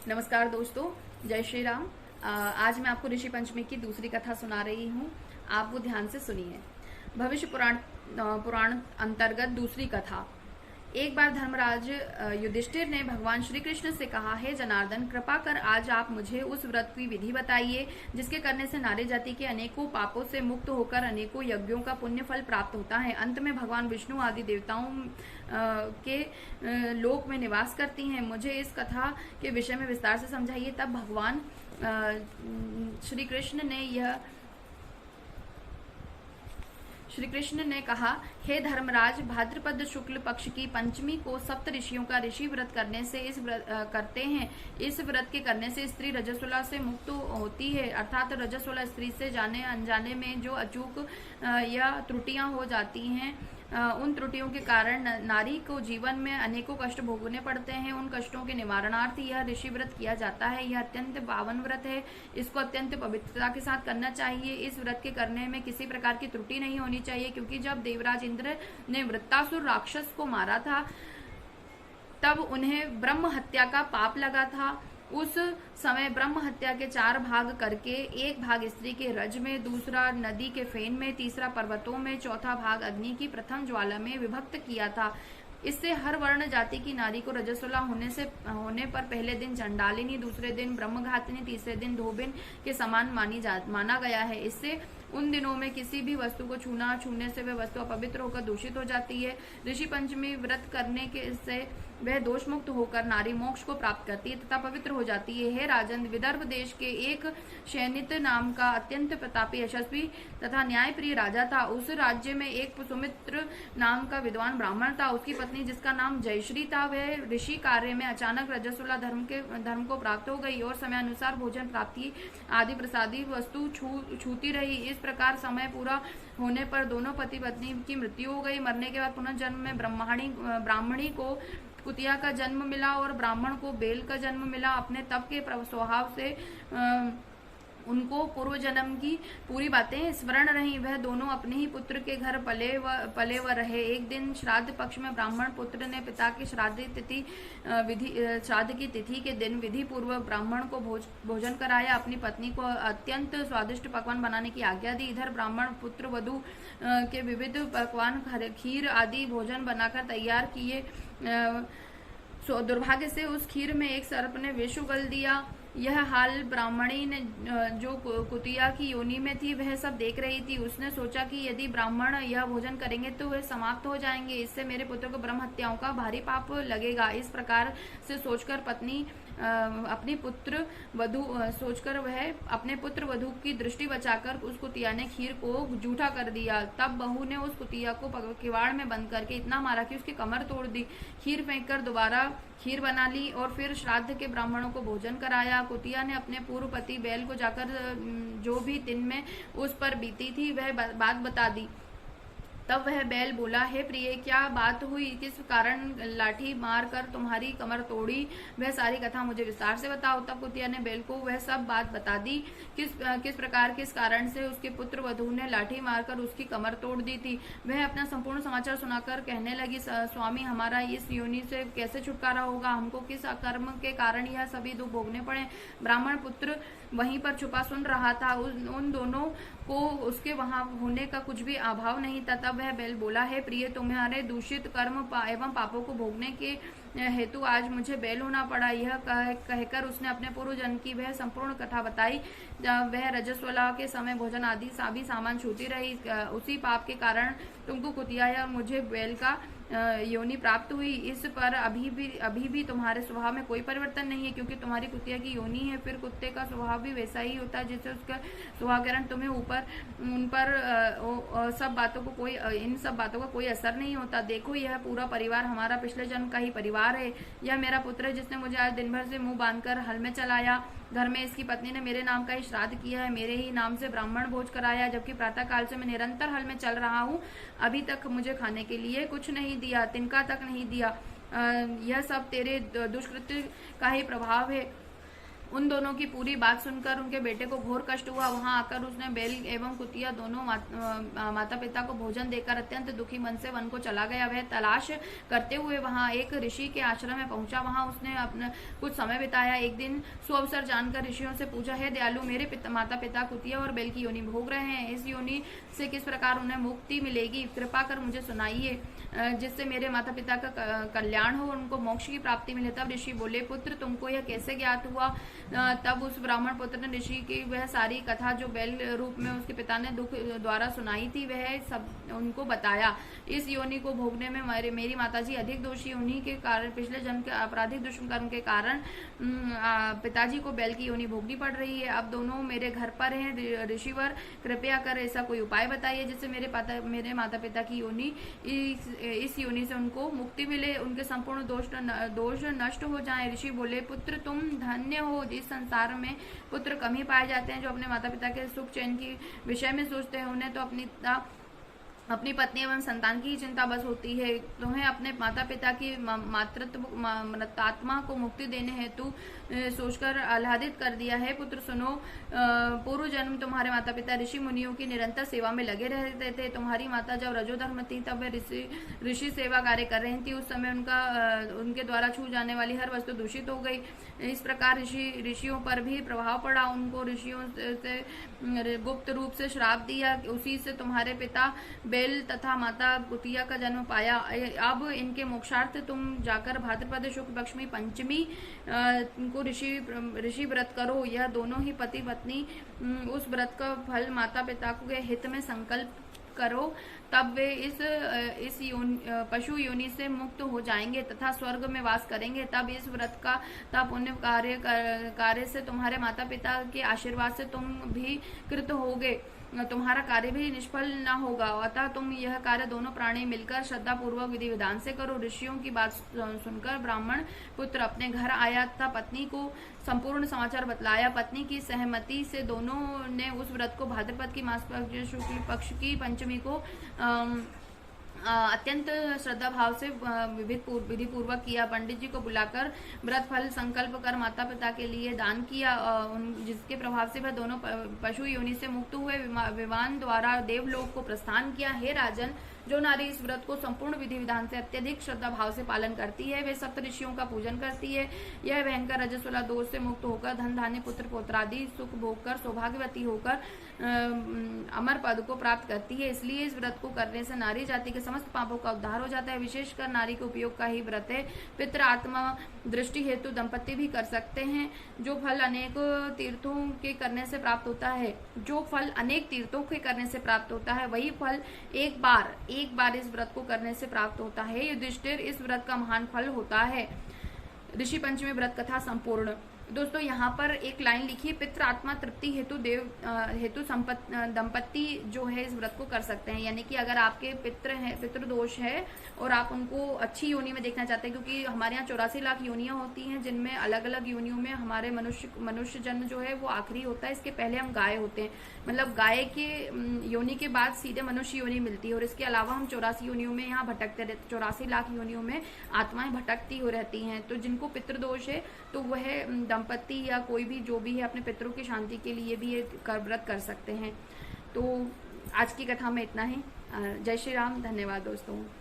नमस्कार दोस्तों, जय श्री राम। आज मैं आपको ऋषि पंचमी की दूसरी कथा सुना रही हूँ। आप वो ध्यान से सुनिए। भविष्य पुराण अंतर्गत दूसरी कथा। एक बार धर्मराज युधिष्ठिर ने भगवान श्री कृष्ण से कहा, हे जनार्दन, कृपा कर आज आप मुझे उस व्रत की विधि बताइए जिसके करने से नारी जाति के अनेकों पापों से मुक्त होकर अनेकों यज्ञों का पुण्य फल प्राप्त होता है। अंत में भगवान विष्णु आदि देवताओं के लोक में निवास करती हैं। मुझे इस कथा के विषय में विस्तार से समझाइए। तब भगवान श्री कृष्ण ने कहा, हे धर्मराज, भाद्रपद शुक्ल पक्ष की पंचमी को सप्त ऋषियों का ऋषि व्रत करने से करते हैं। इस व्रत के करने से स्त्री रजस्वला से मुक्त होती है, अर्थात रजस्वला स्त्री से जाने अनजाने में जो अचूक या त्रुटियां हो जाती हैं, उन त्रुटियों के कारण नारी को जीवन में अनेकों कष्ट भोगने पड़ते हैं। उन कष्टों के निवारणार्थ यह ऋषि व्रत किया जाता है। यह अत्यंत पावन व्रत है। इसको अत्यंत पवित्रता के साथ करना चाहिए। इस व्रत के करने में किसी प्रकार की त्रुटि नहीं होनी चाहिए, क्योंकि जब देवराज इंद्र ने वृत्तासुर राक्षस को मारा था तब उन्हें ब्रह्म हत्या का पाप लगा था। उस समय ब्रह्म हत्या के 4 भाग करके, एक भाग स्त्री के रज में, दूसरा नदी के फेन में, तीसरा पर्वतों में, चौथा भाग अग्नि की प्रथम ज्वाला में विभक्त किया था। इससे हर वर्ण जाति की नारी को रजस्वला होने पर पहले दिन चंडालिनी, दूसरे दिन ब्रह्मघातिनी, तीसरे दिन धोबिन के समान माना गया है। इससे उन दिनों में किसी भी वस्तु को छूने से वह वस्तु अपवित्र होकर दूषित हो जाती है। ऋषि पंचमी व्रत करने के से वह दोष मुक्त होकर नारी मोक्ष को प्राप्त करती है तथा पवित्र हो जाती है। हे राजन, विदर्भ देश के एक शैनित नाम का अत्यंत प्रतापी, यशस्वी तथा न्यायप्रिय राजा था। उस राज्य में एक सुमित्र नाम का विद्वान ब्राह्मण था। उसकी पत्नी, जिसका नाम जयश्री था, वह ऋषि कार्य में अचानक रजस्वला धर्म को प्राप्त हो गई और समय अनुसार भोजन प्राप्ति आदि प्रसादी वस्तु छूती रही। इस प्रकार समय पूरा होने पर दोनों पति पत्नी की मृत्यु हो गई। मरने के बाद पुनर्जन्म में ब्राह्मणी को कुतिया का जन्म मिला और ब्राह्मण को बेल का जन्म मिला। अपने तप के स्वभाव से उनको पूर्व जन्म की पूरी बातें स्मरण रही। वह दोनों अपने ही पुत्र के घर पले व रहे। एक दिन श्राद्ध पक्ष में ब्राह्मण पुत्र ने पिता की श्राद्ध की तिथि के दिन विधि पूर्वक ब्राह्मण को भोजन कराया। अपनी पत्नी को अत्यंत स्वादिष्ट पकवान बनाने की आज्ञा दी। इधर ब्राह्मण पुत्र वधू के विविध पकवान, खीर आदि भोजन बनाकर तैयार किए। दुर्भाग्य से उस खीर में एक सर्प ने विष उगल दिया। यह हाल ब्राह्मणी ने, जो कुतिया की योनि में थी, वह सब देख रही थी। उसने सोचा कि यदि ब्राह्मण यह भोजन करेंगे तो वह समाप्त हो जाएंगे। इससे मेरे पुत्र को ब्रह्म हत्याओं का भारी पाप लगेगा। इस प्रकार से सोचकर वह अपने पुत्र वधू की दृष्टि बचाकर उस कुतिया ने खीर को जूठा कर दिया। तब बहू ने उस कुतिया को किवाड़ में बंद करके इतना मारा कि उसकी कमर तोड़ दी। खीर फेंककर दोबारा खीर बना ली और फिर श्राद्ध के ब्राह्मणों को भोजन कराया। कुतिया ने अपने पूर्व पति बैल को जाकर जो भी दिन में उस पर बीती थी वह बात बता दी। तब वह बैल बोला, हे प्रिय, क्या बात हुई? किस कारण लाठी मार कर तुम्हारी कमर तोड़ी? वह सारी कथा मुझे विस्तार से बताओ। तब कुतिया ने बैल को वह सब बात बता दी। किस प्रकार, किस कारण से उसके पुत्र वधू ने लाठी मारकर उसकी कमर तोड़ दी थी। वह अपना संपूर्ण समाचार सुनाकर कहने लगी, स्वामी, हमारा इस योनि से कैसे छुटकारा होगा? हमको किस अकर्म के कारण यह सभी दुख भोगने पड़े? ब्राह्मण पुत्र वहीं पर छुपा सुन रहा था। उन दोनों को उसके वहां होने का कुछ भी अभाव नहीं था। तब वह बैल बोला, है प्रिय, तुम्हारे दूषित कर्म एवं पापों को भोगने के हेतु आज मुझे बैल होना पड़ा। यह कहकर उसने अपने पूर्व जन्म की वह संपूर्ण कथा बताई। वह रजस्वला के समय भोजन आदि सभी सामान छूती रही। उसी पाप के कारण तुमको कुतिया या मुझे बैल का योनि प्राप्त हुई। इस पर अभी भी तुम्हारे स्वभाव में कोई परिवर्तन नहीं है, क्योंकि तुम्हारी कुतिया की योनि है। फिर कुत्ते का स्वभाव भी वैसा ही होता है जिससे उसका स्वभाव कारण तुम्हें उन पर इन सब बातों का कोई असर नहीं होता। देखो, यह पूरा परिवार हमारा पिछले जन्म का ही परिवार है। यह मेरा पुत्र है जिसने मुझे आज दिन भर से मुंह बांधकर हल में चलाया। घर में इसकी पत्नी ने मेरे नाम का ही श्राद्ध किया है, मेरे ही नाम से ब्राह्मण भोज कराया, जबकि प्रातः काल से मैं निरंतर हल में चल रहा हूँ। अभी तक मुझे खाने के लिए कुछ नहीं दिया, तिनका तक नहीं दिया। यह सब तेरे दुष्कृत्य का ही प्रभाव है। उन दोनों की पूरी बात सुनकर उनके बेटे को घोर कष्ट हुआ। वहां आकर उसने बैल एवं कुतिया दोनों माता पिता को भोजन देकर अत्यंत दुखी मन से वन को चला गया। वह तलाश करते हुए वहां एक ऋषि के आश्रम में पहुंचा। वहां उसने अपना कुछ समय बिताया। एक दिन सुअवसर जानकर ऋषियों से पूछा, है दयालु, मेरे माता पिता कुतिया और बैल की योनि भोग रहे हैं। इस योनि से किस प्रकार उन्हें मुक्ति मिलेगी? कृपा कर मुझे सुनाइए, जिससे मेरे माता पिता का कल्याण हो, उनको मोक्ष की प्राप्ति मिले। तब ऋषि बोले, पुत्र, तुमको यह कैसे ज्ञात हुआ? तब उस ब्राह्मण पुत्र ने ऋषि की वह सारी कथा जो बैल रूप में उसके पिता ने दुख द्वारा सुनाई थी, वह सब उनको बताया। इस योनि को भोगने में मेरी माताजी अधिक दोषी, उन्हीं के कारण, पिछले जन्म के आपराधिक दुष्कर्म के कारण पिताजी को बैल की योनि भोगनी पड़ रही है। अब दोनों मेरे घर पर हैं। ऋषिवर, कृपया कर ऐसा कोई उपाय बताइए जिससे मेरे माता पिता की योनि, इस योनि से उनको मुक्ति मिले, उनके संपूर्ण दोष नष्ट हो जाएं। ऋषि बोले, पुत्र, तुम धन्य हो। इस संसार में पुत्र कम ही पाए जाते हैं जो अपने माता पिता के सुख चैन की विषय में सोचते हैं। उन्हें तो अपनी पत्नी एवं संतान की ही चिंता बस होती है। तुम्हें अपने माता पिता की मृतात्मा को मुक्ति देने हेतु सोचकर आह्लादित कर दिया है। पुत्र सुनो, पूर्व जन्म तुम्हारे माता पिता ऋषि मुनियों की निरंतर सेवा में लगे रहते थे। तुम्हारी माता जब रजोधर्म थी तब वे ऋषि सेवा कार्य कर रही थी। उस समय उनके द्वारा छू जाने वाली हर वस्तु दूषित हो गई। इस प्रकार ऋषियों पर भी प्रभाव पड़ा। उनको ऋषियों से गुप्त रूप से श्राप दिया। उसी से तुम्हारे पिता बैल तथा माता कुतिया का जन्म पाया। अब इनके मोक्षार्थ तुम जाकर भाद्रपद शुक्ल पक्ष में पंचमी को ऋषि व्रत करो। यह दोनों ही पति पत्नी उस व्रत का फल माता पिता के हित में संकल्प करो, तब वे इस पशु योनि से मुक्त हो जाएंगे तथा स्वर्ग में वास करेंगे। तब इस व्रत का पुण्य कार्य से तुम्हारे माता पिता के आशीर्वाद से तुम भी कृत होगे, तुम्हारा कार्य भी निष्फल न होगा। अतः तुम यह कार्य दोनों प्राणी मिलकर श्रद्धा पूर्वक विधि विधान से करो। ऋषियों की बात सुनकर ब्राह्मण पुत्र अपने घर आया तथा पत्नी को संपूर्ण समाचार बतलाया। पत्नी की सहमति से दोनों ने उस व्रत को भाद्रपद की मास शुक्ल पक्ष की पंचमी को अत्यंत श्रद्धा भाव से विधि पूर्वक किया। पंडित जी को बुलाकर व्रत फल संकल्प कर माता पिता के लिए दान किया, जिसके प्रभाव से वह दोनों पशु योनि से मुक्त हुए। विमान द्वारा देवलोक को प्रस्थान किया। हे राजन, जो नारी इस व्रत को संपूर्ण विधि विधान से अत्यधिक श्रद्धा भाव से पालन करती है, वे सप्त ऋषियों का पूजन करती है। यह भयंकर रजस्वला दोष से मुक्त होकर धन धान्य पुत्र पौत्रादि सुख भोग कर सौभाग्यवती होकर अमर पद को प्राप्त करती है। इसलिए इस व्रत को करने से नारी जाति के समस्त पापों का उद्धार हो जाता है। विशेषकर नारी के उपयोग का ही व्रत है। पितृ आत्मा दृष्टि हेतु दंपति भी कर सकते हैं। जो फल अनेक तीर्थों के करने से प्राप्त होता है, वही फल एक बार इस व्रत को करने से प्राप्त होता है। युधिष्ठिर, इस व्रत का महान फल होता है। ऋषि पंचमी व्रत कथा संपूर्ण। दोस्तों, यहाँ पर एक लाइन लिखी, पितृ आत्मा तृप्ति हेतु दंपति जो है इस व्रत को कर सकते हैं। यानी कि अगर आपके पितृ दोष है और आप उनको अच्छी योनि में देखना चाहते हैं, क्योंकि हमारे यहाँ 84 लाख योनियां होती हैं, जिनमें अलग अलग योनियों में हमारे मनुष्य जन्म जो है वो आखिरी होता है। इसके पहले हम गाय होते हैं, मतलब गाय के योनि के बाद सीधे मनुष्य योनि मिलती है। और इसके अलावा हम 84 योनियों में यहाँ भटकते रहते, 84 लाख योनियों में आत्माएं भटकती हो रहती हैं। तो जिनको पितृदोष है तो वह दंपति या कोई भी जो भी है अपने पितरों की शांति के लिए भी ये व्रत कर सकते हैं। तो आज की कथा में इतना ही। जय श्री राम। धन्यवाद दोस्तों।